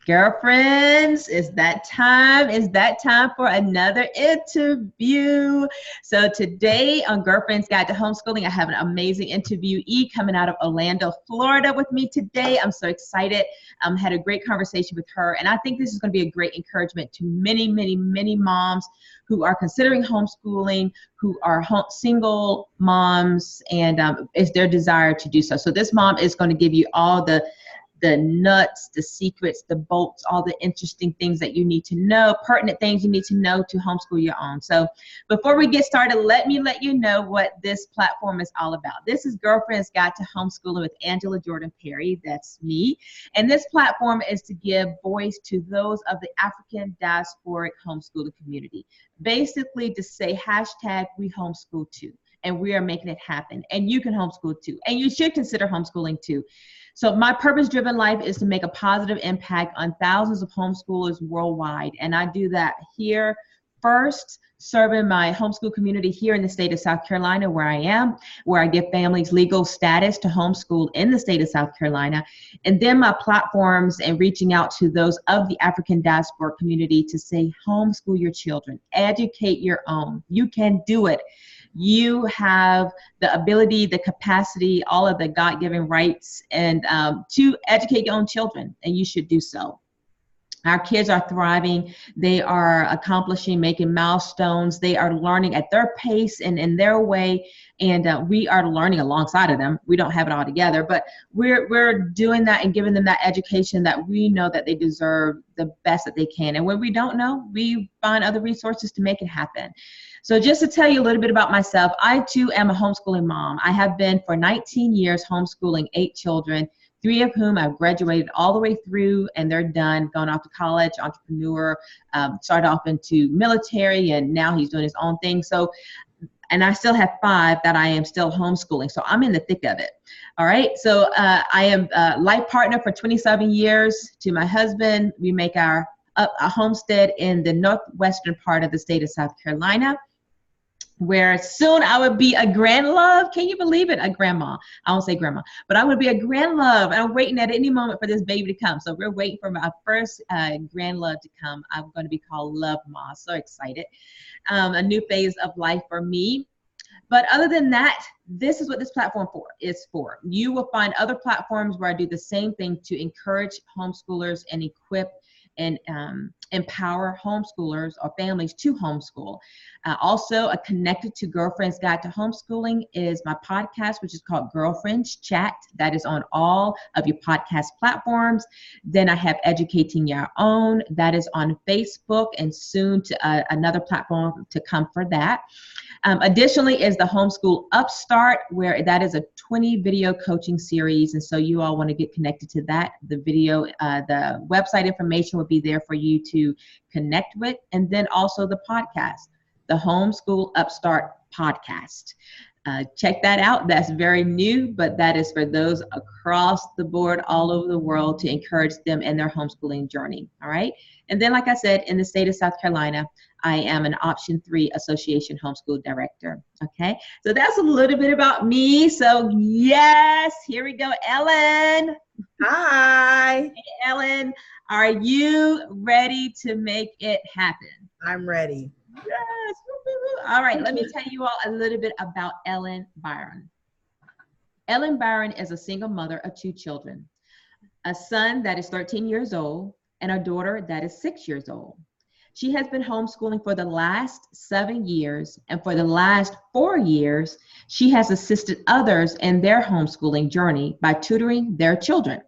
Girlfriends, it's that time. It's that time for another interview. So today on Girlfriends Guide to Homeschooling, I have an amazing interviewee coming out of Orlando, Florida with me today. I'm so excited. Had a great conversation with her, and I think this is going to be a great encouragement to many moms who are considering homeschooling, who are single moms, and it's their desire to do so. So this mom is going to give you all the nuts, the secrets, the bolts, all the interesting things that you need to know, pertinent things you need to know to homeschool your own. So before we get started, let me let you know what this platform is all about. This is Girlfriend's Guide to Homeschooling with Angela Jordan Perry. That's me. And this platform is to give voice to those of the African diasporic homeschooling community. Basically to say hashtag we homeschool too. And we are making it happen. And you can homeschool too. And you should consider homeschooling too. So my purpose-driven life is to make a positive impact on thousands of homeschoolers worldwide. And I do that here first, serving my homeschool community here in the state of South Carolina, where I am, where I give families legal status to homeschool in the state of South Carolina. And then my platforms and reaching out to those of the African diaspora community to say, homeschool your children, educate your own. You can do it. You have the ability, the capacity, all of the God-given rights, and to educate your own children, and you should do so. Our kids are thriving. They are accomplishing, making milestones. They are learning at their pace and in their way, and we are learning alongside of them. We don't have it all together, but we're doing that and giving them that education that we know that they deserve the best that they can. And when we don't know, we find other resources to make it happen. So just to tell you a little bit about myself, I too am a homeschooling mom. I have been for 19 years homeschooling 8 children, 3 of whom I've graduated all the way through, and they're done, gone off to college, entrepreneur, started off into military, and now he's doing his own thing. So, and I still have 5 that I am still homeschooling. So I'm in the thick of it. All right. So I am a life partner for 27 years to my husband. We make a homestead in the northwestern part of the state of South Carolina, where soon I would be a grandlove. Can you believe it? A grandma. I won't say grandma, but I would be a grandlove. I'm waiting at any moment for this baby to come. So we're waiting for my first grandlove to come. I'm going to be called Love Ma. So excited. A new phase of life for me. But other than that, this is what this platform is for. You will find other platforms where I do the same thing to encourage homeschoolers and equip and empower homeschoolers or families to homeschool. Also, connected to Girlfriend's Guide to Homeschooling is my podcast, which is called Girlfriends Chat. That is on all of your podcast platforms. Then I have Educating Your Own. That is on Facebook, and soon to another platform to come for that. Additionally is the Homeschool Upstart, where that is a 20 video coaching series. And so you all want to get connected to that. The video, the website information will be there for you to connect with. And then also the podcast, the Homeschool Upstart podcast. Check that out. That's very new, but that is for those across the board, all over the world, to encourage them in their homeschooling journey. All right. And then, like I said, in the state of South Carolina, I am an Option 3 Association Homeschool Director. Okay. So that's a little bit about me. So yes, here we go. Ellen. Hi. Hey, Ellen, are you ready to make it happen? I'm ready. Yes. All right, let me tell you all a little bit about Ellen Byron. Ellen Byron is a single mother of 2 children, a son that is 13 years old and a daughter that is 6 years old. She has been homeschooling for the last 7 years, and for the last 4 years, she has assisted others in their homeschooling journey by tutoring their children.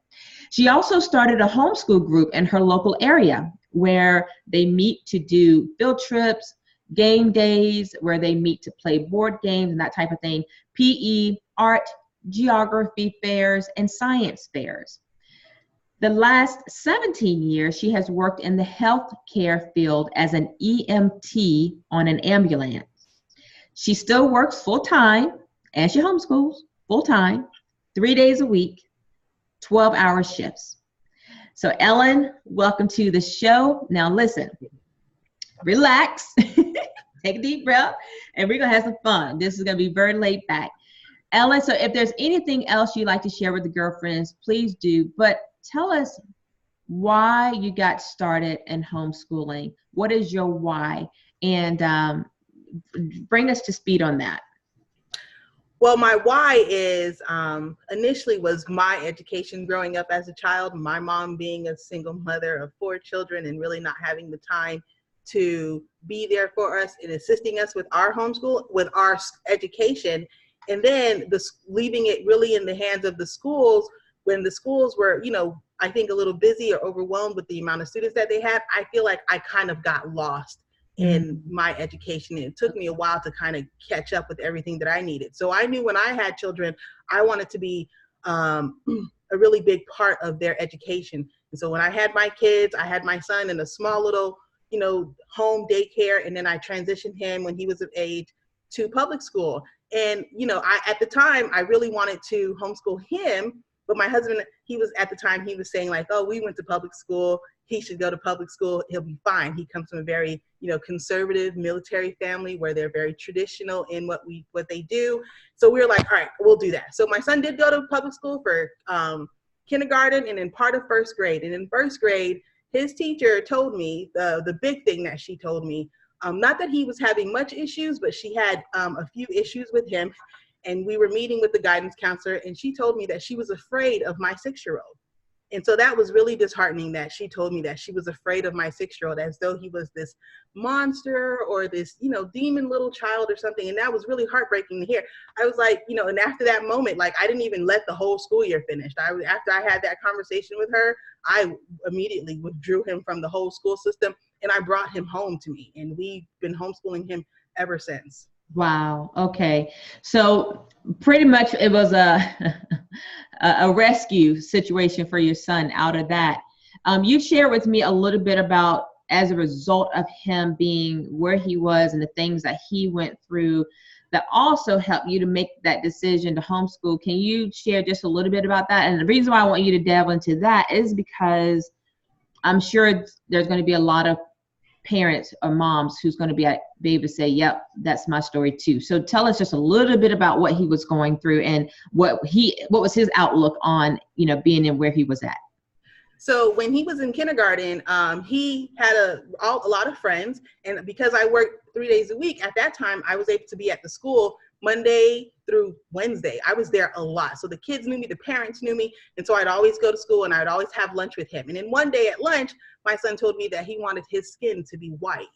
She also started a homeschool group in her local area where they meet to do field trips, game days, where they meet to play board games and that type of thing, PE, art, geography fairs, and science fairs. The last 17 years, she has worked in the healthcare field as an EMT on an ambulance. She still works full-time, and she homeschools full-time, 3 days a week, 12-hour shifts. So Ellen, welcome to the show. Now listen, relax, take a deep breath, and we're gonna have some fun. This is gonna be very laid back. Ellen, so if there's anything else you'd like to share with the girlfriends, please do, but tell us why you got started in homeschooling. What is your why? And bring us to speed on that. Well, my why is initially was my education growing up as a child. My mom being a single mother of 4 children and really not having the time to be there for us and assisting us with our homeschool, with our education. And then leaving it really in the hands of the schools when the schools were, I think a little busy or overwhelmed with the amount of students that they had. I feel like I kind of got lost in my education. It took me a while to kind of catch up with everything that I needed. So I knew when I had children, I wanted to be a really big part of their education. And so when I had my kids, I had my son in a small little, home daycare. And then I transitioned him when he was of age to public school. And, at the time, I really wanted to homeschool him. But my husband, he was saying like, oh, we went to public school. He should go to public school. He'll be fine. He comes from a very, conservative military family where they're very traditional in what they do. So we were like, all right, we'll do that. So my son did go to public school for kindergarten and then part of first grade. And in first grade, his teacher told me the big thing that she told me, not that he was having much issues, but she had a few issues with him. And we were meeting with the guidance counselor, and she told me that she was afraid of my 6-year-old. And so that was really disheartening that she told me that she was afraid of my 6-year-old as though he was this monster or this, demon little child or something. And that was really heartbreaking to hear. I was like, and after that moment, like I didn't even let the whole school year finish. After I had that conversation with her, I immediately withdrew him from the whole school system and I brought him home to me. And we've been homeschooling him ever since. Wow. Okay. So pretty much it was a rescue situation for your son out of that. You shared with me a little bit about as a result of him being where he was and the things that he went through that also helped you to make that decision to homeschool. Can you share just a little bit about that? And the reason why I want you to delve into that is because I'm sure there's going to be a lot of parents or moms who's going to be able to say, yep, that's my story too. So tell us just a little bit about what he was going through and what was his outlook on, being in where he was at. So when he was in kindergarten, he had a lot of friends. And because I worked 3 days a week at that time, I was able to be at the school Monday through Wednesday. I was there a lot. So the kids knew me, the parents knew me. And so I'd always go to school and I'd always have lunch with him. And then one day at lunch, my son told me that he wanted his skin to be white.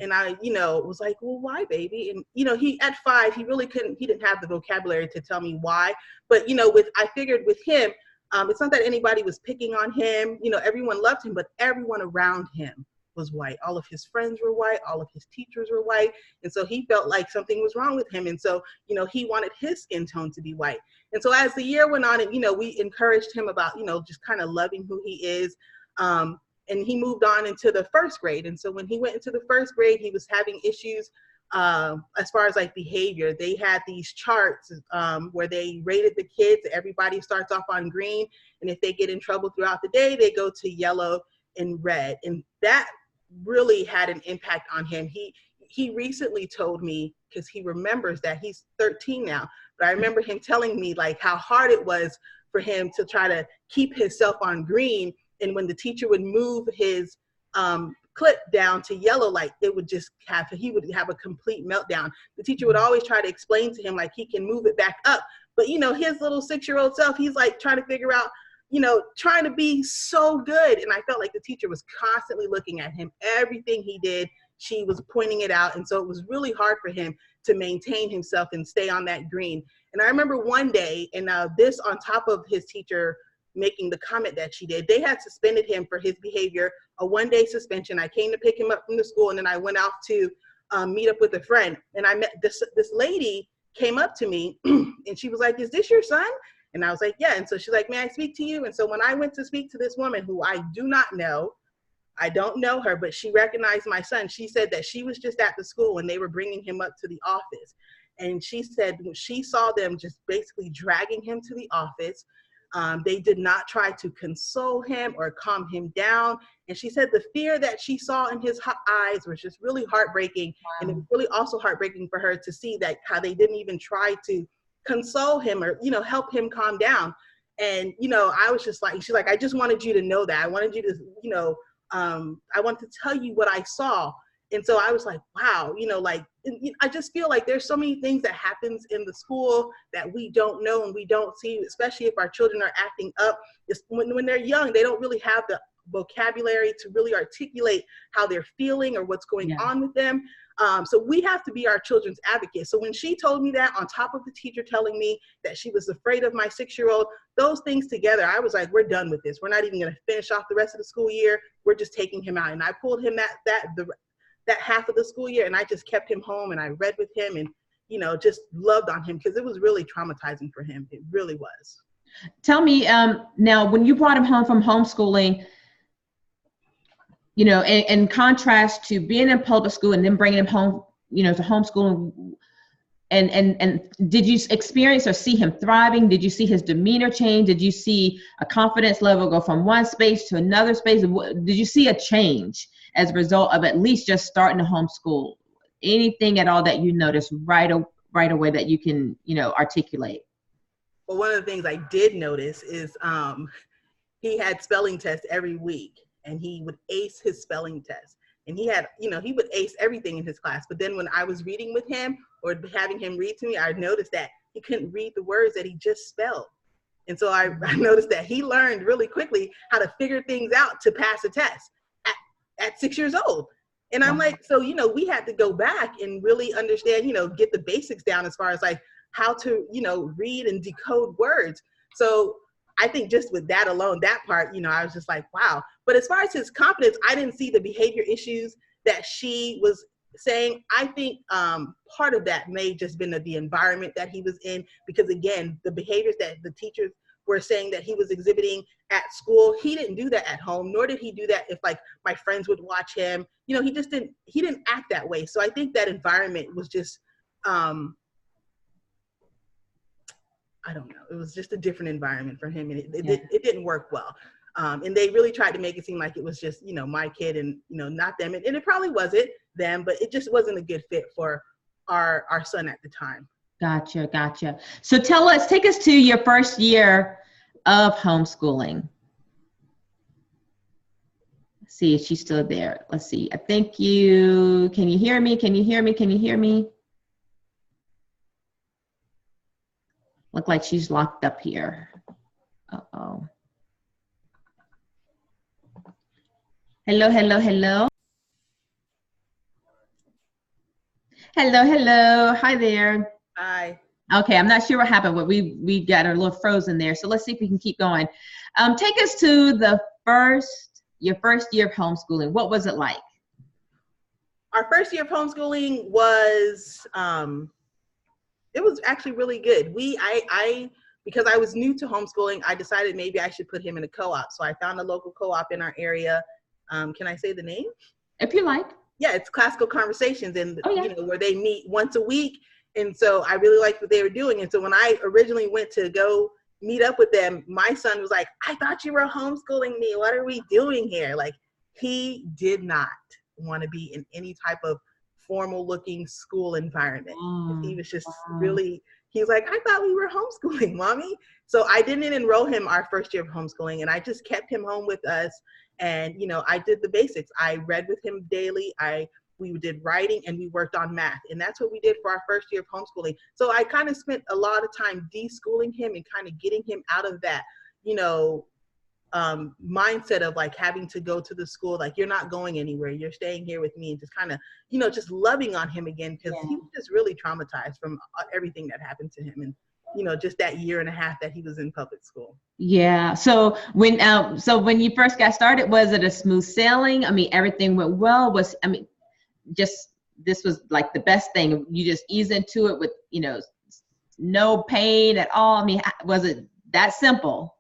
And I, was like, well, why, baby? And, he at 5, he didn't have the vocabulary to tell me why. But, I figured with him, it's not that anybody was picking on him. Everyone loved him, but everyone around him was white. All of his friends were white. All of his teachers were white. And so he felt like something was wrong with him. And so, he wanted his skin tone to be white. And so as the year went on and, we encouraged him about, just kind of loving who he is. And he moved on into the first grade. And so when he went into the first grade, he was having issues as far as like behavior. They had these charts where they rated the kids. Everybody starts off on green. And if they get in trouble throughout the day, they go to yellow and red. And that really had an impact on him. He recently told me, because he remembers that he's 13 now, but I remember him telling me like how hard it was for him to try to keep himself on green. And when the teacher would move his clip down to yellow, like he would have a complete meltdown. The teacher would always try to explain to him like he can move it back up. But his little 6-year-old self, he's like trying to figure out, trying to be so good. And I felt like the teacher was constantly looking at him. Everything he did, she was pointing it out. And so it was really hard for him to maintain himself and stay on that green. And I remember one day, and this on top of his teacher making the comment that she did, they had suspended him for his behavior, a 1-day suspension. I came to pick him up from the school, and then I went out to meet up with a friend. And I met this lady came up to me and she was like, "Is this your son?" And I was like, "Yeah." And so she's like, "May I speak to you?" And so when I went to speak to this woman who I do not know, I don't know her, but she recognized my son. She said that she was just at the school when they were bringing him up to the office. And she said when she saw them just basically dragging him to the office, they did not try to console him or calm him down. And she said the fear that she saw in his eyes was just really heartbreaking. Wow. And it was really also heartbreaking for her to see that how they didn't even try to console him or, help him calm down. And, you know, I was just like, she's like, I just wanted you to know that. I wanted you to, you know, I wanted to tell you what I saw. And so I was like, wow, you know, like, I just feel like there's so many things that happens in the school that we don't know and we don't see, especially if our children are acting up. When they're young, they don't really have the vocabulary to really articulate how they're feeling or what's going on with them. So we have to be our children's advocates. So when she told me that, on top of the teacher telling me that she was afraid of my 6-year-old, those things together, I was like, we're done with this. We're not even going to finish off the rest of the school year. We're just taking him out. And I pulled him that half of the school year, and I just kept him home, and I read with him, and, you know, just loved on him, because it was really traumatizing for him. It really was. Tell me, now, when you brought him home from homeschooling, you know, in contrast to being in public school and then bringing him home, you know, to homeschooling, and did you experience or see him thriving? Did you see his demeanor change? Did you see a confidence level go from one space to another space? Did you see a change as a result of at least just starting to homeschool? Anything at all that you noticed right away that you can, you know, articulate? Well, one of the things I did notice is he had spelling tests every week, and he would ace his spelling test. And he had, you know, he would ace everything in his class. But then when I was reading with him or having him read to me, I noticed that he couldn't read the words that he just spelled. And so I noticed that he learned really quickly how to figure things out to pass a test at 6 years old. And I'm like, so, you know, we had to go back and really understand, you know, get the basics down as far as like how to, you know, read and decode words. So I think just with that alone, that part, you know, I was just like, wow. But as far as his confidence, I didn't see the behavior issues that she was saying. I think part of that may just been the environment that he was in, because again, the behaviors that the teachers were saying that he was exhibiting at school, he didn't do that at home, nor did he do that if like my friends would watch him. You know, he didn't act that way. So I think that environment was just, I don't know. It was just a different environment for him, and it didn't work well. And they really tried to make it seem like it was just, you know, my kid and, you know, not them. And it probably wasn't them, but it just wasn't a good fit for our son at the time. Gotcha. So take us to your first year of homeschooling. Let's see if she's still there. Let's see. I think can you hear me? Can you hear me? Look like she's locked up here. Uh-oh. Hello. Hello. Hi there. Hi. Okay, I'm not sure what happened, but we got a little frozen there. So let's see if we can keep going. Take us to your first year of homeschooling. What was it like? Our first year of homeschooling was, it was actually really good. Because I was new to homeschooling, I decided maybe I should put him in a co-op. So I found a local co-op in our area. Can I say the name? If you like. Yeah, it's Classical Conversations, and you know, where they meet once a week. And so I really liked what they were doing. And so when I originally went to go meet up with them, my son was like, I thought you were homeschooling me. What are we doing here? Like, he did not want to be in any type of formal looking school environment. He was just really, he's like, I thought we were homeschooling, mommy. So I didn't enroll him our first year of homeschooling, and I just kept him home with us. And, you know, I did the basics. I read with him daily. We did writing, and we worked on math. And that's what we did for our first year of homeschooling. So I kind of spent a lot of time de-schooling him and kind of getting him out of that, you know, mindset of like having to go to the school, like, you're not going anywhere, you're staying here with me, and just kind of, you know, just loving on him again, because he was just really traumatized from everything that happened to him, and, you know, just that year and a half that he was in public school. Yeah. So when you first got started, was it a smooth sailing? I mean, everything went well. This was like the best thing. You just ease into it with, you know, no pain at all. I mean, was it that simple?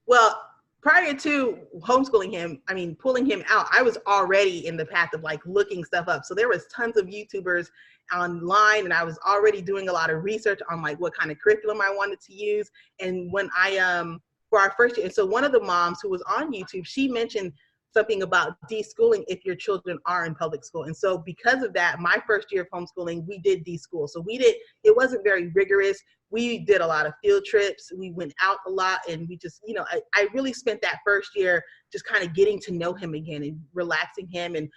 Well, prior to homeschooling him, I mean, pulling him out, I was already in the path of like looking stuff up. So there was tons of YouTubers online, and I was already doing a lot of research on like what kind of curriculum I wanted to use. And when for our first year, and so one of the moms who was on YouTube, she mentioned something about deschooling if your children are in public school. And so because of that, my first year of homeschooling, we did deschool. So it wasn't very rigorous. We did a lot of field trips. We went out a lot, and we just, I really spent that first year just kind of getting to know him again and relaxing him and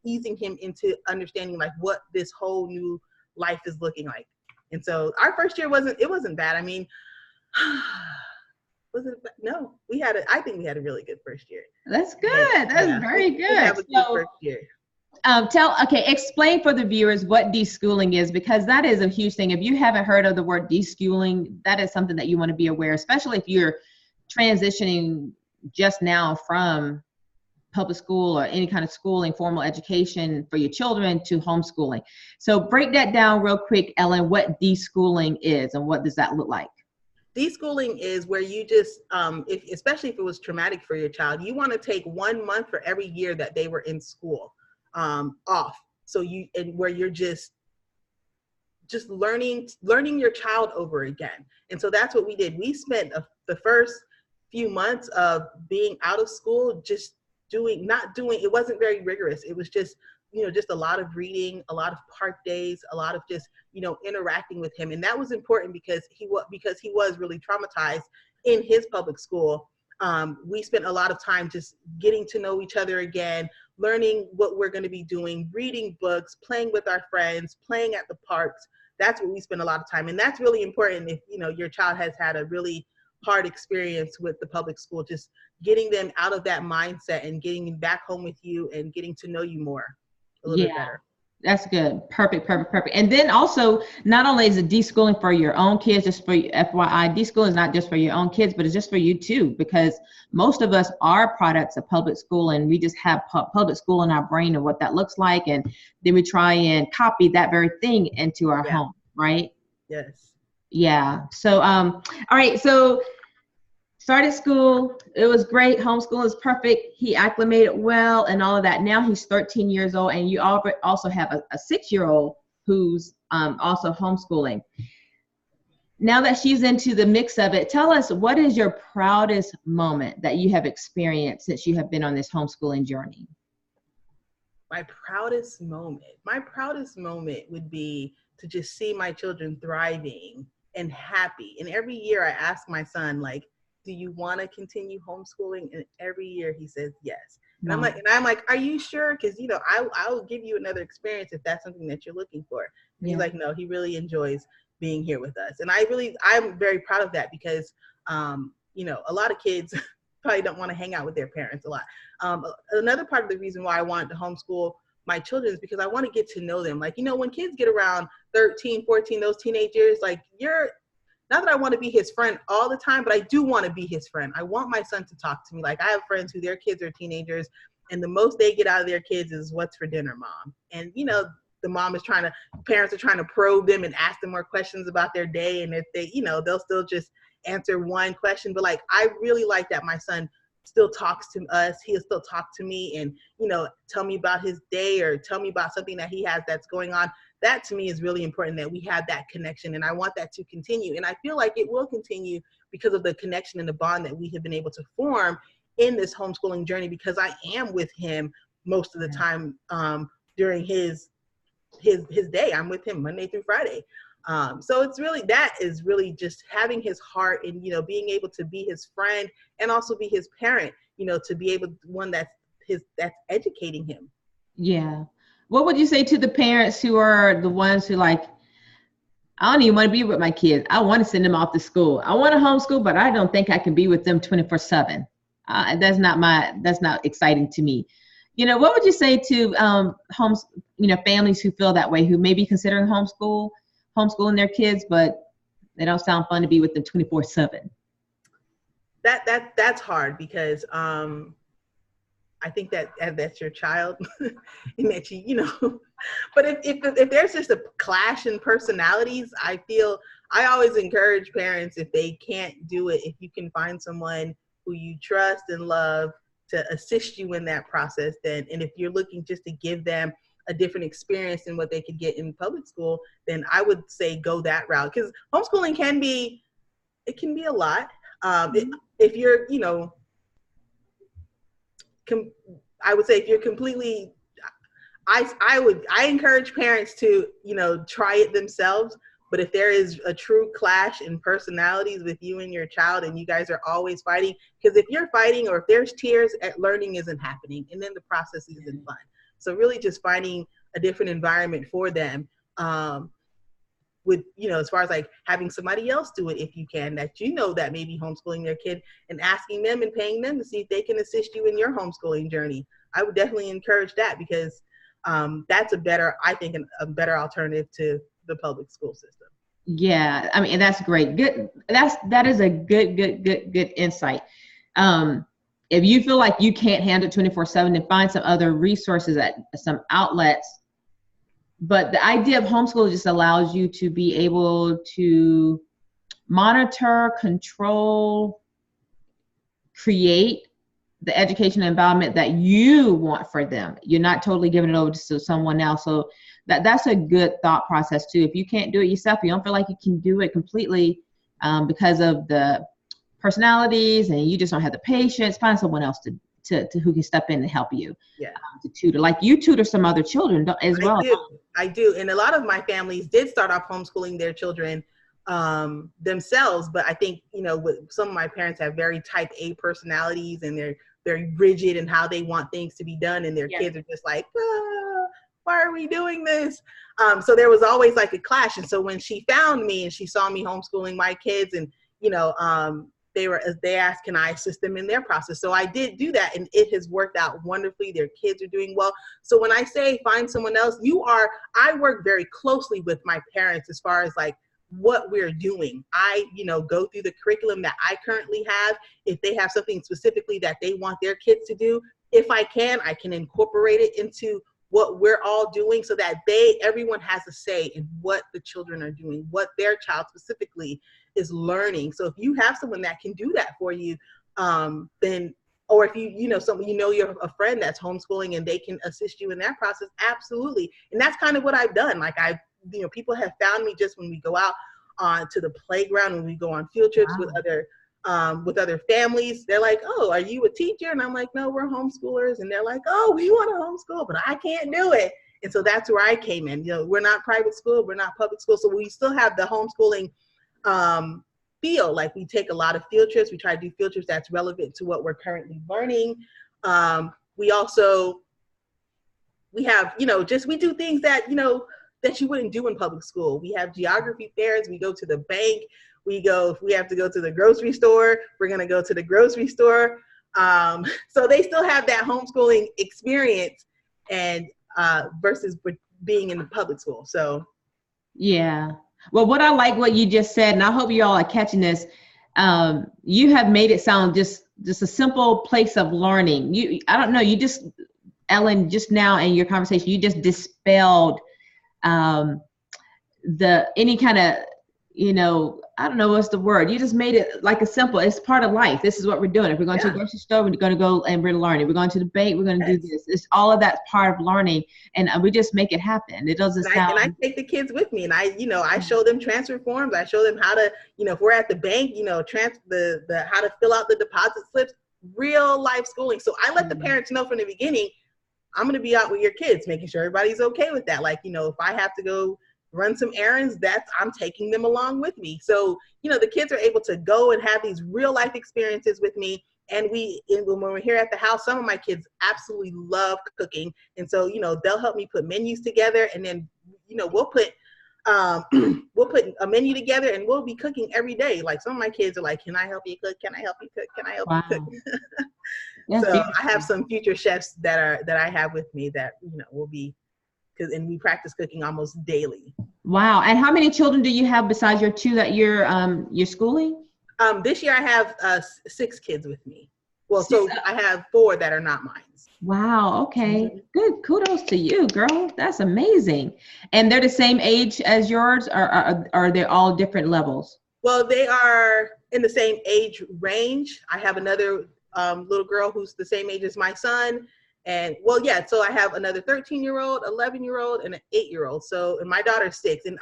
easing him into understanding like what this whole new life is looking like. And so our first year wasn't bad. I mean, was it? No, I think we had a really good first year. That's good. That's very good. We have a good first year. Explain for the viewers what deschooling is, because that is a huge thing. If you haven't heard of the word deschooling, that is something that you want to be aware, especially if you're transitioning just now from public school or any kind of schooling, formal education for your children to homeschooling. So break that down real quick, Ellen, what deschooling is and what does that look like? Deschooling is where you just, especially if it was traumatic for your child, you want to take 1 month for every year that they were in school off. So where you're just learning your child over again. And so that's what we did. We spent the first few months of being out of school just it wasn't very rigorous. It was just, just a lot of reading, a lot of park days, a lot of just, interacting with him. And that was important because he was really traumatized in his public school. We spent a lot of time just getting to know each other again, learning what we're going to be doing, reading books, playing with our friends, playing at the parks. That's what we spend a lot of time. And that's really important if, your child has had a really hard experience with the public school, just getting them out of that mindset and getting them back home with you and getting to know you more a little bit better. That's good. Perfect. And then also, not only is it deschooling for your own kids, just for FYI, deschooling is not just for your own kids, but it's just for you too, because most of us are products of public school and we just have public school in our brain and what that looks like. And then we try and copy that very thing into our home, right? Yes. Yeah. So, all right. So started school. It was great. Homeschool is perfect. He acclimated well and all of that. Now he's 13 years old, and you also have a 6-year-old who's also homeschooling. Now that she's into the mix of it, tell us, what is your proudest moment that you have experienced since you have been on this homeschooling journey? My proudest moment would be to just see my children thriving and happy. And every year I ask my son, like, do you want to continue homeschooling? And every year he says yes. And I'm like, are you sure? Because I'll give you another experience if that's something that you're looking for. And he's like, no, he really enjoys being here with us. And I'm very proud of that because a lot of kids probably don't want to hang out with their parents a lot. Another part of the reason why I wanted to homeschool my children is because I want to get to know them. Like, when kids get around 13, 14, those teenagers, like not that I want to be his friend all the time, but I do want to be his friend. I want my son to talk to me. Like, I have friends who their kids are teenagers, and the most they get out of their kids is, what's for dinner, mom? And, the parents are trying to probe them and ask them more questions about their day. And if they, they'll still just answer one question. But like, I really like that my son still talks to us. He'll still talk to me and, tell me about his day or tell me about something that he has that's going on. That to me is really important, that we have that connection, and I want that to continue. And I feel like it will continue because of the connection and the bond that we have been able to form in this homeschooling journey, because I am with him most of the time during his day. I'm with him Monday through Friday. So that is really just having his heart and, being able to be his friend and also be his parent, to be able that's educating him. Yeah. What would you say to the parents who are the ones who like, I don't even want to be with my kids. I want to send them off to school. I want to homeschool, but I don't think I can be with them 24/7. That's not exciting to me. What would you say to families who feel that way, who may be considering homeschooling their kids, but they don't sound fun to be with them 24/7? That's hard because I think that's your child and that but if there's just a clash in personalities, I always encourage parents, if they can't do it, if you can find someone who you trust and love to assist you in that process, and if you're looking just to give them a different experience than what they could get in public school, then I would say go that route, because homeschooling can be a lot. If you're, I would say if you're completely, I encourage parents to, try it themselves. But if there is a true clash in personalities with you and your child, and you guys are always fighting, because if you're fighting or if there's tears, learning isn't happening, and then the process isn't fun. So really just finding a different environment for them, with, as far as like having somebody else do it if you can, that that may be homeschooling their kid, and asking them and paying them to see if they can assist you in your homeschooling journey. I would definitely encourage that, because that's a better alternative to the public school system. Yeah, I mean, that's great. Good. That is a good insight. If you feel like you can't handle 24/7, then find some other resources at some outlets. But the idea of homeschool just allows you to be able to monitor, control, create the educational environment that you want for them. You're not totally giving it over to someone else. So that's a good thought process too. If you can't do it yourself, you don't feel like you can do it completely because of the personalities, and you just don't have the patience, find someone else to who can step in and help you. Yeah. To tutor, like you tutor some other children as well. I do. And a lot of my families did start off homeschooling their children themselves. But I think, with some of my parents have very type A personalities, and they're very rigid in how they want things to be done. And their kids are just like, why are we doing this? So there was always like a clash. And so when she found me and she saw me homeschooling my kids, and, they asked, can I assist them in their process? So I did do that, and it has worked out wonderfully. Their kids are doing well. So when I say find someone else, I work very closely with my parents as far as like what we're doing. I, go through the curriculum that I currently have. If they have something specifically that they want their kids to do, if I can incorporate it into what we're all doing, so that everyone has a say in what the children are doing, what their child specifically is learning. So if you have someone that can do that for you, then, or if you're a friend that's homeschooling and they can assist you in that process, absolutely. And that's kind of what I've done. Like people have found me just when we go out to the playground, when we go on field trips with other families. They're like, oh, are you a teacher? And I'm like, no, we're homeschoolers. And they're like, oh, we want to homeschool, but I can't do it. And so that's where I came in. We're not private school, we're not public school. So we still have the homeschooling feel. Like we take a lot of field trips. We try to do field trips that's relevant to what we're currently learning. We have, we do things that, that you wouldn't do in public school. We have geography fairs. We go to the bank. If we have to go to the grocery store, we're going to go to the grocery store. So they still have that homeschooling experience, and versus being in the public school. So, yeah. Well, what you just said, and I hope you all are catching this. You have made it sound just a simple place of learning. I don't know. Ellen, just now in your conversation, you just dispelled any kind of, I don't know what's the word. You just made it like it's part of life. This is what we're doing. If we're going to a grocery store, we're going to go and we're learning. We're going to the bank, we're going to do this. It's all of that's part of learning, and we just make it happen. It doesn't sound. And I take the kids with me, and I show them transfer forms. I show them how to, if we're at the bank, transfer how to fill out the deposit slips, real life schooling. So I let the parents know from the beginning, I'm going to be out with your kids, making sure everybody's okay with that. Like, if I have to go run some errands, I'm taking them along with me. So, the kids are able to go and have these real life experiences with me. And when we're here at the house, some of my kids absolutely love cooking. And so, they'll help me put menus together, and then, we'll put a menu together, and we'll be cooking every day. Like some of my kids are like, can I help you cook? Can I help you cook? Can I help you cook? So I have some future chefs that I have with me that, will be, and we practice cooking almost daily. Wow. And how many children do you have besides your two that you're schooling? This year I have 6 kids with me. Well, so I have 4 that are not mine. Wow. Okay. Mm-hmm. Good. Kudos to you, girl. That's amazing. And they're the same age as yours, or are they all different levels? Well, they are in the same age range. I have another little girl who's the same age as my son. And so I have another 13-year-old, 11-year-old, and an 8-year-old. So, and my daughter's 6. And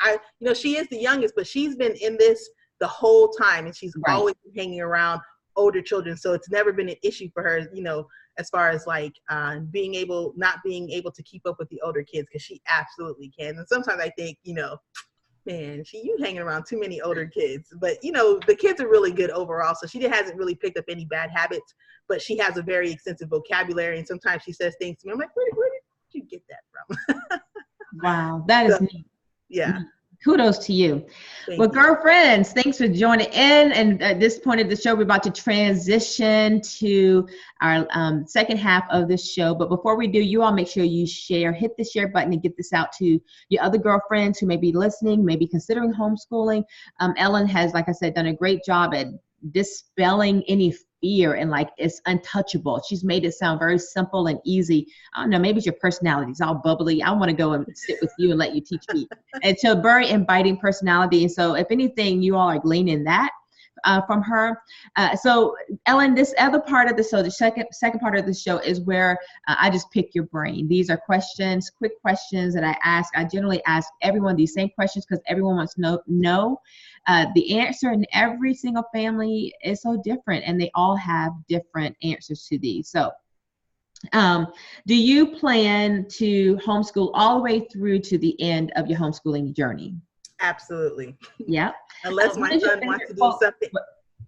she is the youngest, but she's been in this the whole time, and she's always been hanging around older children. So it's never been an issue for her, as far as like not being able to keep up with the older kids, because she absolutely can. And sometimes I think, man, you hanging around too many older kids. But, the kids are really good overall. So she hasn't really picked up any bad habits, but she has a very extensive vocabulary. And sometimes she says things to me. I'm like, where did you get that from? Wow, that is neat. Yeah. Kudos to you. Well, girlfriends, thanks for joining in. And at this point of the show, we're about to transition to our second half of this show. But before we do, you all make sure you hit the share button and get this out to your other girlfriends who may be listening, maybe considering homeschooling. Ellen has, like I said, done a great job at dispelling any fear, and like it's untouchable. She's made it sound very simple and easy. I don't know, maybe it's your personality. It's all bubbly. I want to go and sit with you and let you teach me. And so very inviting personality. And so if anything, you all are gleaning that from her. So Ellen, this other part of the show, the second part of the show is where I just pick your brain. These are questions, quick questions that I ask. I generally ask everyone these same questions because everyone wants to know. The answer in every single family is so different, and they all have different answers to these. So do you plan to homeschool all the way through to the end of your homeschooling journey? Absolutely. Yeah. Unless my son wants to do something.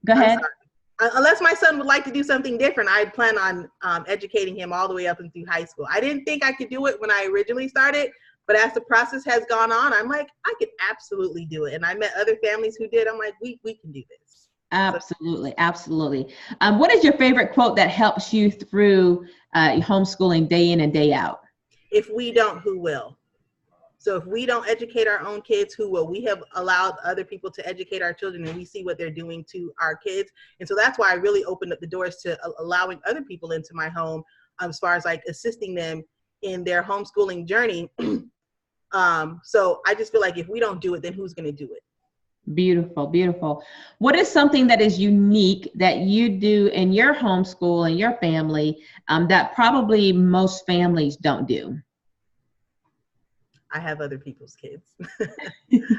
Go ahead. Unless my son would like to do something different, I plan on educating him all the way up and through high school. I didn't think I could do it when I originally started, but as the process has gone on, I'm like, I could absolutely do it. And I met other families who did. I'm like, we can do this. Absolutely. Absolutely. What is your favorite quote that helps you through homeschooling day in and day out? If we don't, who will? So if we don't educate our own kids, who will? We have allowed other people to educate our children, and we see what they're doing to our kids. And so that's why I really opened up the doors to allowing other people into my home, as far as like assisting them in their homeschooling journey. So I just feel like if we don't do it, then who's going to do it? Beautiful, beautiful. What is something that is unique that you do in your homeschool and your family that probably most families don't do? I have other people's kids.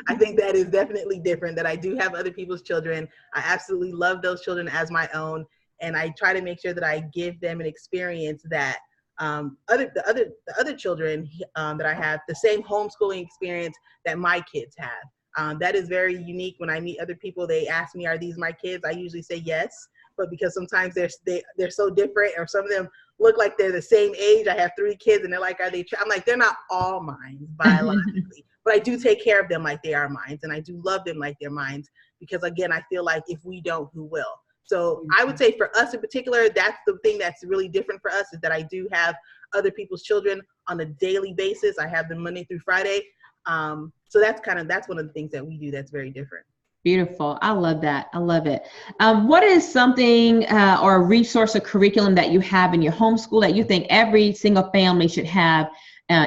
I think that is definitely different, that I do have other people's children. I absolutely love those children as my own. And I try to make sure that I give them an experience that the other children that I have, the same homeschooling experience that my kids have. That is very unique. When I meet other people, they ask me, are these my kids? I usually say yes, but because sometimes they're so different, or some of them look like they're the same age. I have 3 kids and they're like, are they? I'm like, they're not all mine biologically, but I do take care of them like they are mine, and I do love them like they're mine, because again, I feel like if we don't, who will? So I would say for us in particular, that's the thing that's really different for us, is that I do have other people's children on a daily basis. I have them Monday through Friday. So that's one of the things that we do that's very different. Beautiful. I love that. I love it. What is something or a resource or curriculum that you have in your homeschool that you think every single family should have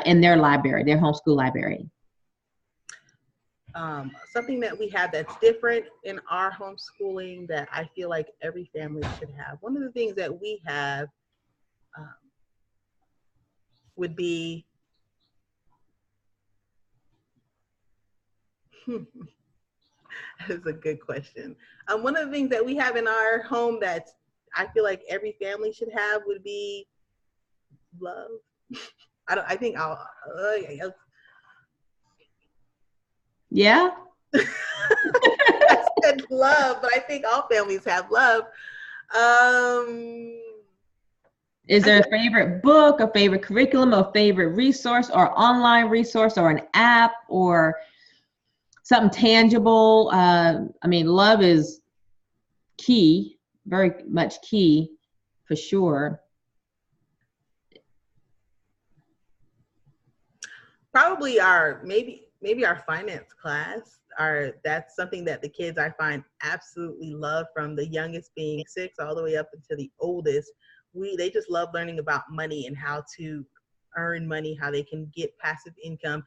in their library, their homeschool library? Something that we have that's different in our homeschooling that I feel like every family should have. One of the things that we have would be That is a good question. One of the things that we have in our home that I feel like every family should have would be love. I think I'll. Yeah. I said love, but I think all families have love. Is there a favorite book, a favorite curriculum, a favorite resource, or online resource, or an app, or something tangible? I mean, love is key, very much key, for sure. Probably maybe our finance class. That's something that the kids I find absolutely love, from the youngest being 6 all the way up until the oldest. They just love learning about money and how to earn money, how they can get passive income.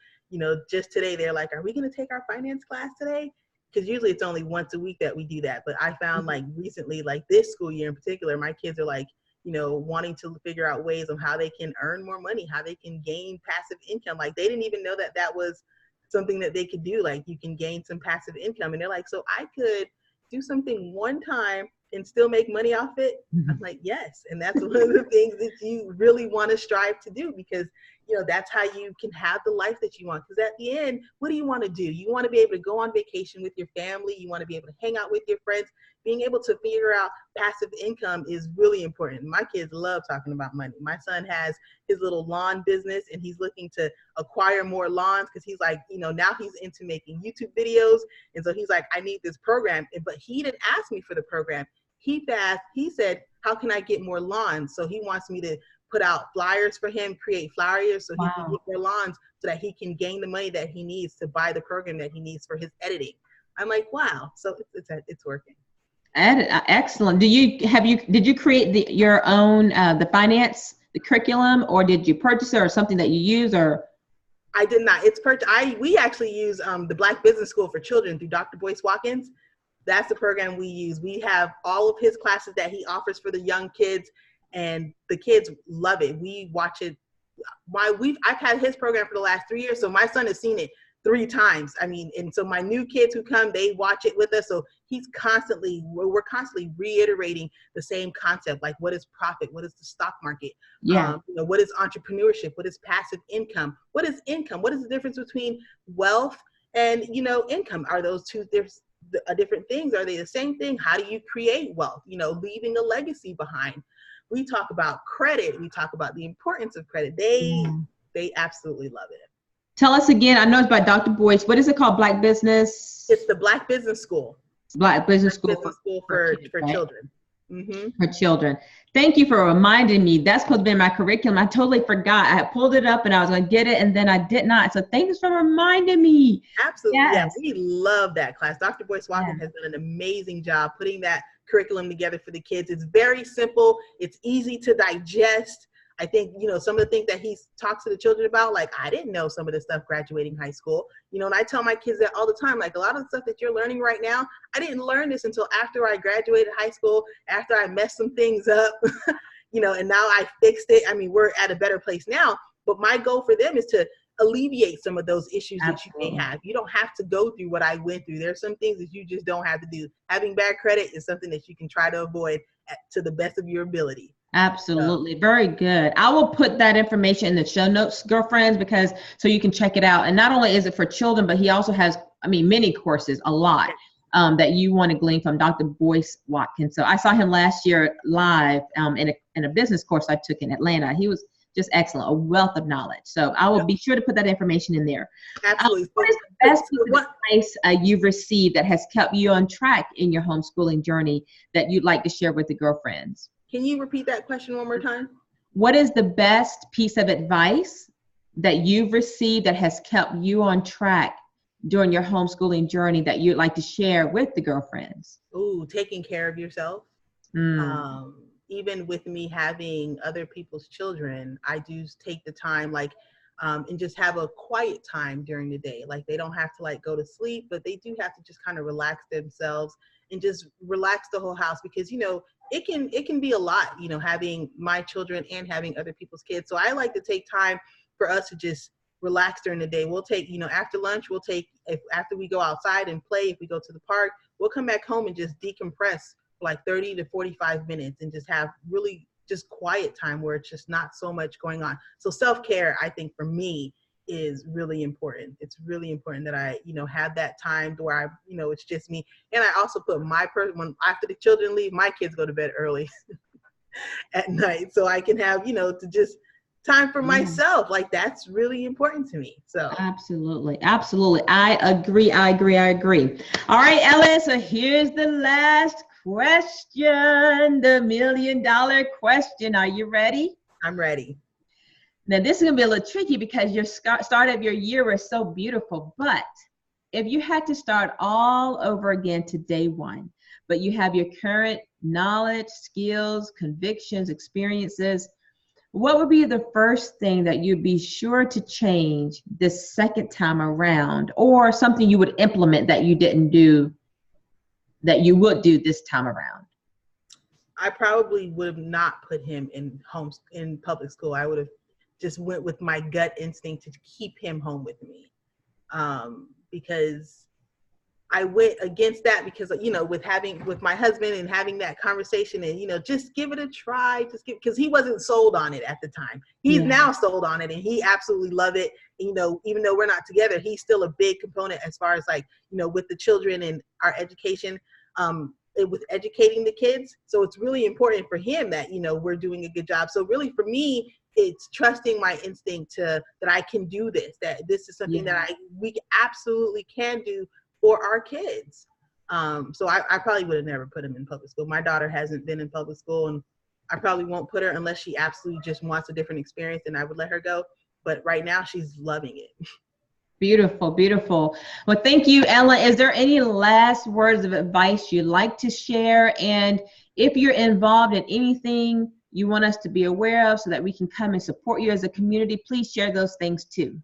Just today they're like, are we going to take our finance class today? Because usually it's only once a week that we do that. But I found like recently, like this school year in particular, my kids are like, wanting to figure out ways of how they can earn more money, how they can gain passive income. Like they didn't even know that was something that they could do. Like you can gain some passive income. And they're like, so I could do something one time and still make money off it? I'm like, yes. And that's one of the things that you really want to strive to do, because that's how you can have the life that you want. Because at the end, what do you want to do? You want to be able to go on vacation with your family. You want to be able to hang out with your friends. Being able to figure out passive income is really important. My kids love talking about money. My son has his little lawn business, and he's looking to acquire more lawns because he's like, now he's into making YouTube videos. And so he's like, I need this program. But he didn't ask me for the program. He said, how can I get more lawns? So he wants me to put out flyers for him, create flyers so he can get more lawns so that he can gain the money that he needs to buy the program that he needs for his editing. I'm like, wow. So it's working. Excellent. Did you create your own the curriculum, or did you purchase it, or something that you use? Or I did not. We actually use the Black Business School for Children through Dr. Boyce Watkins. That's the program we use. We have all of his classes that he offers for the young kids, and the kids love it. We watch it. I've had his program for the last 3 years, so my son has seen it 3 times. I mean, and so my new kids who come, they watch it with us. So we're constantly reiterating the same concept, like what is profit? What is the stock market? Yeah. What is entrepreneurship? What is passive income? What is income? What is the difference between wealth and, income? Are those two different things? Are they the same thing? How do you create wealth? Leaving a legacy behind. We talk about credit. We talk about the importance of credit. They absolutely love it. Tell us again. I know it's by Dr. Boyce. What is it called? Black Business? It's the Black Business School. Black Business School for children. Mm-hmm. For children. Thank you for reminding me. That's supposed to be in my curriculum. I totally forgot. I had pulled it up and I was going to get it, and then I did not. So thank you for reminding me. Absolutely. Yes. Yeah, we love that class. Dr. Boyce Watkins has done an amazing job putting that curriculum together for the kids. It's very simple. It's easy to digest. I think, some of the things that he talks to the children about, like, I didn't know some of this stuff graduating high school, and I tell my kids that all the time, like, a lot of the stuff that you're learning right now, I didn't learn this until after I graduated high school, after I messed some things up, and now I fixed it. I mean, we're at a better place now, but my goal for them is to alleviate some of those issues that you may have. You don't have to go through what I went through. There's some things that you just don't have to do. Having bad credit is something that you can try to avoid to the best of your ability. Absolutely. Very good. I will put that information in the show notes, girlfriends, so you can check it out. And not only is it for children, but he also has, many courses, a lot, that you want to glean from Dr. Boyce Watkins. So I saw him last year live in a business course I took in Atlanta. He was just excellent, a wealth of knowledge. So I will be sure to put that information in there. Absolutely. What is the best piece of advice you've received that has kept you on track in your homeschooling journey that you'd like to share with the girlfriends? Can you repeat that question one more time? What is the best piece of advice that you've received that has kept you on track during your homeschooling journey that you'd like to share with the girlfriends? Ooh, taking care of yourself. Even with me having other people's children, I do take the time, and just have a quiet time during the day. Like, they don't have to go to sleep, but they do have to just kind of relax themselves and just relax the whole house, because, it can be a lot, having my children and having other people's kids. So I like to take time for us to just relax during the day. We'll take, after lunch, after we go outside and play, if we go to the park, we'll come back home and just decompress for 30 to 45 minutes and just have really just quiet time where it's just not so much going on. So self-care, I think, for me, is really important. It's really important that I, have that time where it's just me. And I also put after the children leave, my kids go to bed early at night. So I can have, to just time for myself. That's really important to me. So absolutely. I agree. All right, Ellen. So here's the last question, the $1 million question. Are you ready? I'm ready. Now, this is going to be a little tricky because your start of your year was so beautiful. But if you had to start all over again to day one, but you have your current knowledge, skills, convictions, experiences, what would be the first thing that you'd be sure to change this second time around, or something you would implement that you didn't do that you would do this time around? I probably would have not put him in public school. I would have just went with my gut instinct to keep him home with me, because I went against that because, with my husband and having that conversation and, just give it a try, because he wasn't sold on it at the time. He's now sold on it and he absolutely loved it. Even though we're not together, he's still a big component as far as with the children and our education, with educating the kids. So it's really important for him that, we're doing a good job. So really for me, it's trusting my instinct that I can do this, that this is something that we absolutely can do for our kids. So I probably would have never put him in public school. My daughter hasn't been in public school, and I probably won't put her unless she absolutely just wants a different experience, and I would let her go. But right now she's loving it. Beautiful, beautiful. Well, thank you, Ellen. Is there any last words of advice you'd like to share? And if you're involved in anything you want us to be aware of so that we can come and support you as a community, please share those things too.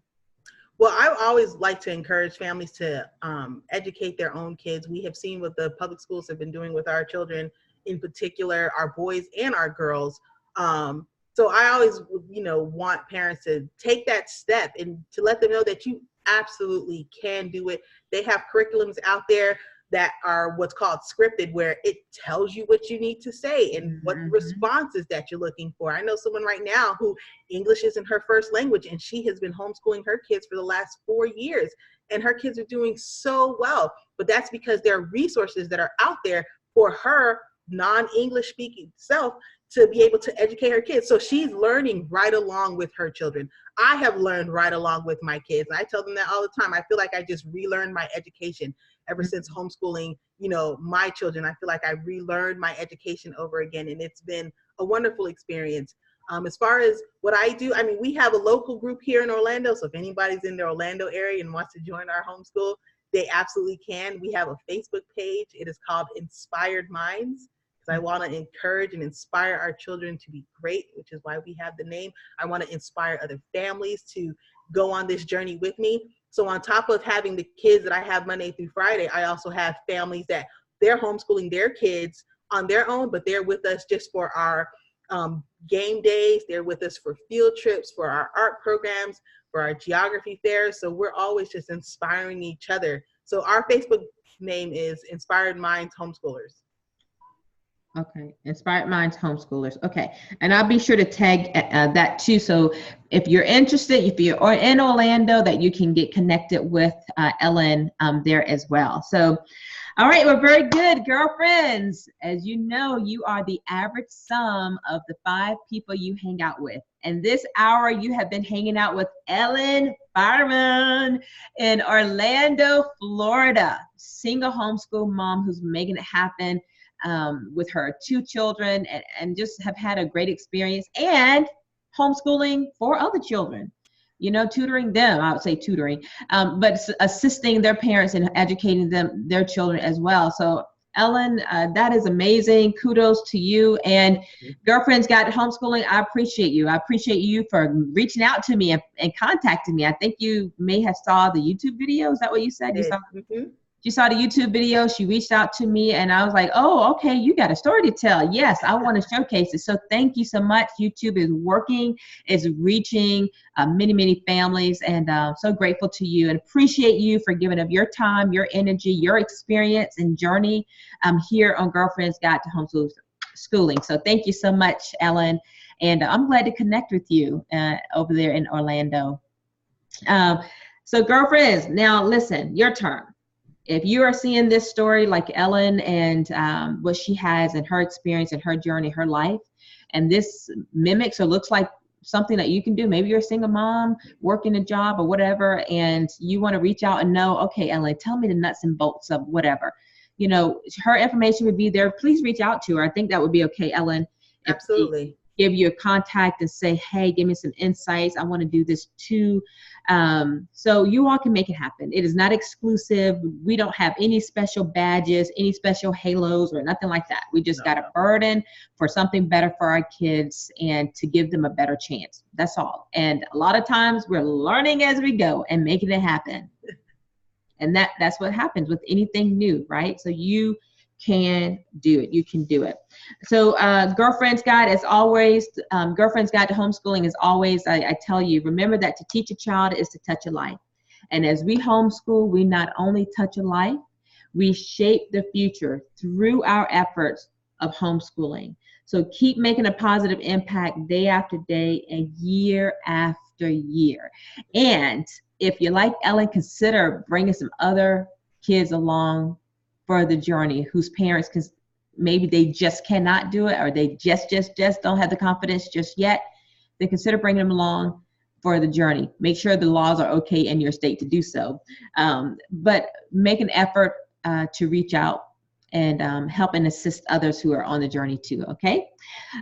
Well, I always like to encourage families to educate their own kids. We have seen what the public schools have been doing with our children, in particular, our boys and our girls. So I always, want parents to take that step and to let them know that you absolutely can do it. They have curriculums out there that are what's called scripted, where it tells you what you need to say and what responses that you're looking for. I know someone right now who English isn't her first language, and she has been homeschooling her kids for the last 4 years, and her kids are doing so well. But that's because there are resources that are out there for her non-English speaking self to be able to educate her kids. So she's learning right along with her children. I have learned right along with my kids. And I tell them that all the time. I feel like I just relearned my education ever since homeschooling, my children. I feel like I relearned my education over again. And it's been a wonderful experience. As far as what I do, we have a local group here in Orlando. So if anybody's in the Orlando area and wants to join our homeschool, they absolutely can. We have a Facebook page. It is called Inspired Minds. I want to encourage and inspire our children to be great, which is why we have the name. I want to inspire other families to go on this journey with me. So on top of having the kids that I have Monday through Friday, I also have families that they're homeschooling their kids on their own, but they're with us just for our game days. They're with us for field trips, for our art programs, for our geography fairs. So we're always just inspiring each other. So our Facebook name is Inspired Minds Homeschoolers. Okay, Inspired Minds Homeschoolers. Okay, and I'll be sure to tag that too. So if you're interested, if you're in Orlando, that you can get connected with Ellen there as well. So, all right, well, very good, girlfriends. As you know, you are the average sum of the 5 people you hang out with. And this hour, you have been hanging out with Ellen Byron in Orlando, Florida, single homeschool mom who's making it happen with her 2 children and just have had a great experience, and homeschooling 4 other children, tutoring them. I would say tutoring, but assisting their parents and educating their children as well. So Ellen, that is amazing. Kudos to you. And Girlfriends Guide to Homeschooling, I appreciate you. I appreciate you for reaching out to me and contacting me. I think you may have saw the YouTube video. Is that what you said? You saw the YouTube video, she reached out to me, and I was like, oh, okay, you got a story to tell. Yes, I want to showcase it. So thank you so much. YouTube is working, it's reaching many, many families, and so grateful to you and appreciate you for giving up your time, your energy, your experience and journey here on Girlfriends Guide to Homeschooling. So thank you so much, Ellen, and I'm glad to connect with you over there in Orlando. So girlfriends, now listen, your turn. If you are seeing this story like Ellen and what she has and her experience and her journey, her life, and this mimics or looks like something that you can do, maybe you're a single mom working a job or whatever, and you want to reach out and know, okay, Ellen, tell me the nuts and bolts of whatever. Her information would be there. Please reach out to her. I think that would be okay, Ellen. Absolutely. Give you a contact and say, hey, give me some insights. I want to do this too. So you all can make it happen. It is not exclusive. We don't have any special badges, any special halos or nothing like that. We just got a burden for something better for our kids and to give them a better chance. That's all. And a lot of times we're learning as we go and making it happen. And that's what happens with anything new, right? So you can do it. You can do it. So Girlfriends Guide, as always, Girlfriends Guide to Homeschooling is always, I tell you, remember that to teach a child is to touch a life. And as we homeschool, we not only touch a life, We shape the future through our efforts of homeschooling. So keep making a positive impact day after day and year after year. And if you like Ellen, consider bringing some other kids along for the journey whose parents can, maybe they just cannot do it, or they just don't have the confidence just yet. Then consider bringing them along for the journey. Make sure the laws are okay in your state to do so. But make an effort to reach out and help and assist others who are on the journey too, okay?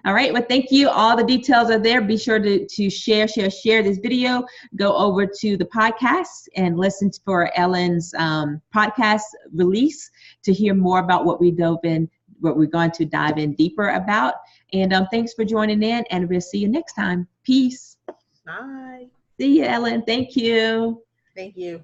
All right, well, thank you. All the details are there. Be sure to share this video. Go over to the podcast and listen for Ellen's podcast release to hear more about what we're going to dive in deeper about. And thanks for joining in, and we'll see you next time. Peace. Bye. See you, Ellen. Thank you. Thank you.